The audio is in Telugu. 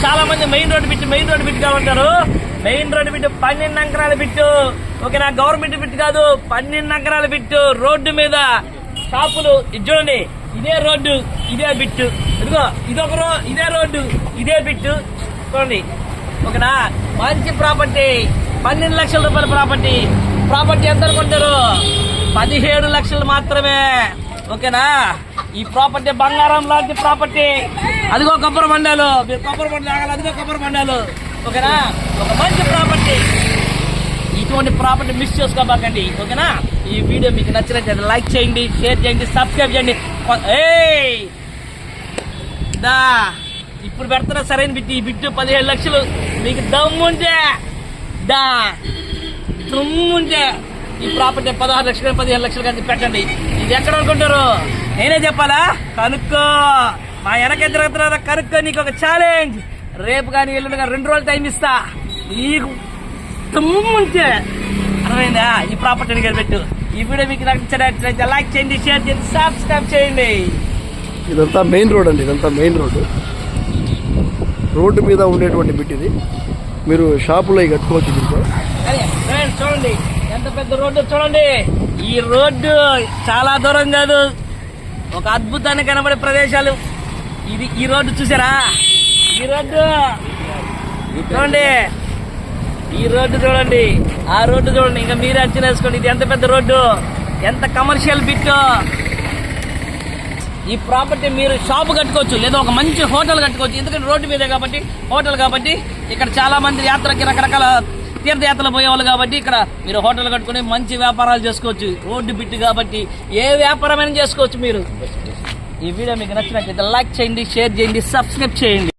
చాలా మంది మెయిన్ రోడ్ బిట్ గా ఉంటారు. మెయిన్ రోడ్ బిట్ 12 ఎకరాల బిట్టు. ఓకేనా, గవర్నమెంట్ బిట్ కాదు, 12 ఎకరాల బిట్టు. రోడ్డు మీద షాపులు ఇది చూడండి, ఇదే రోడ్డు, ఇదే బిట్టు. ఇదిగో ఇదొక ఇదే రోడ్డు, ఇదే బిట్టు చూడండి. ఓకేనా, మంచి ప్రాపర్టీ, 12 లక్షల రూపాయల ప్రాపర్టీ ఎంత అనుకుంటారు? 17 లక్షలు మాత్రమే. ఓకేనా, ఈ ప్రాపర్టీ బంగారం లాంటి ప్రాపర్టీ. అదిగో కొబ్బరి మండాలు, మీరు కొబ్బరి మండలు ఆగాలి, అదిగో కొబ్బరి మండాలు. ఓకేనా, ఒక మంచి ప్రాపర్టీ. ఇటువంటి ప్రాపర్టీ మిస్ చేసుకోబాకండి. ఓకేనా, ఈ వీడియో మీకు నచ్చినట్లయితే లైక్ చేయండి, షేర్ చేయండి, సబ్స్క్రైబ్ చేయండి. ఇప్పుడు పెడుతున్నా సరైన బిట్టు. ఈ బిట్టు 17 లక్షలు. మీకు దమ్ముంటే ఈ ప్రాపర్టీ 16 లక్షలు 15 లక్షలు కానీ పెట్టండి. ఇది ఎక్కడ అనుకుంటారు? నేనే చెప్పాలా? కనుక్కో. మా వెనక తిరుగుతున్నా కనుక్కో. నీకు ఒక ఛాలెంజ్. రేపు కానీ ఎల్లుండి కానీ 2 రోజులు టైం ఇస్తా. నీకు తుమ్ముంటే అర్థమైందా? ఈ ప్రాపర్టీని పెట్టు. ఈ వీడియో మీకు నచ్చినట్లయితే లైక్ చేయండి, షేర్ చేయండి, సబ్స్క్రైబ్ చేయండి. ఇదంతా మెయిన్ రోడ్ అండి. ఇదంతా మెయిన్ రోడ్డు మీద ఉండేటువంటి బిట్ ఇది. మీరు షాపులో కట్టుకోవచ్చు దీంట్లో. చూడండి ఎంత పెద్ద రోడ్డు చూడండి. ఈ రోడ్డు చాలా దూరం కాదు, ఒక అద్భుతాన్ని కనబడే ప్రదేశాలు. ఈ రోడ్డు చూసారా? ఈ రోడ్డు చూడండి, ఈ రోడ్డు చూడండి, ఆ రోడ్డు చూడండి. ఇంకా మీరే అంచనా వేసుకోండి. ఇది ఎంత పెద్ద రోడ్డు, ఎంత కమర్షియల్ బిట్. ఈ ప్రాపర్టీ మీరు షాపు కట్టుకోవచ్చు, లేదా ఒక మంచి హోటల్ కట్టుకోవచ్చు. ఎందుకంటే రోడ్డు మీదే కాబట్టి, హోటల్ కాబట్టి. ఇక్కడ చాలా మంది యాత్రకి రకరకాల తీర్థయాత్రలు పోయేవాళ్ళు కాబట్టి ఇక్కడ మీరు హోటల్ కట్టుకుని మంచి వ్యాపారాలు చేసుకోవచ్చు. రోడ్డు బిట్టు కాబట్టి ఏ వ్యాపారమైనా చేసుకోవచ్చు మీరు. ఈ వీడియో మీకు నచ్చినట్లయితే లైక్ చేయండి, షేర్ చేయండి, సబ్స్క్రైబ్ చేయండి.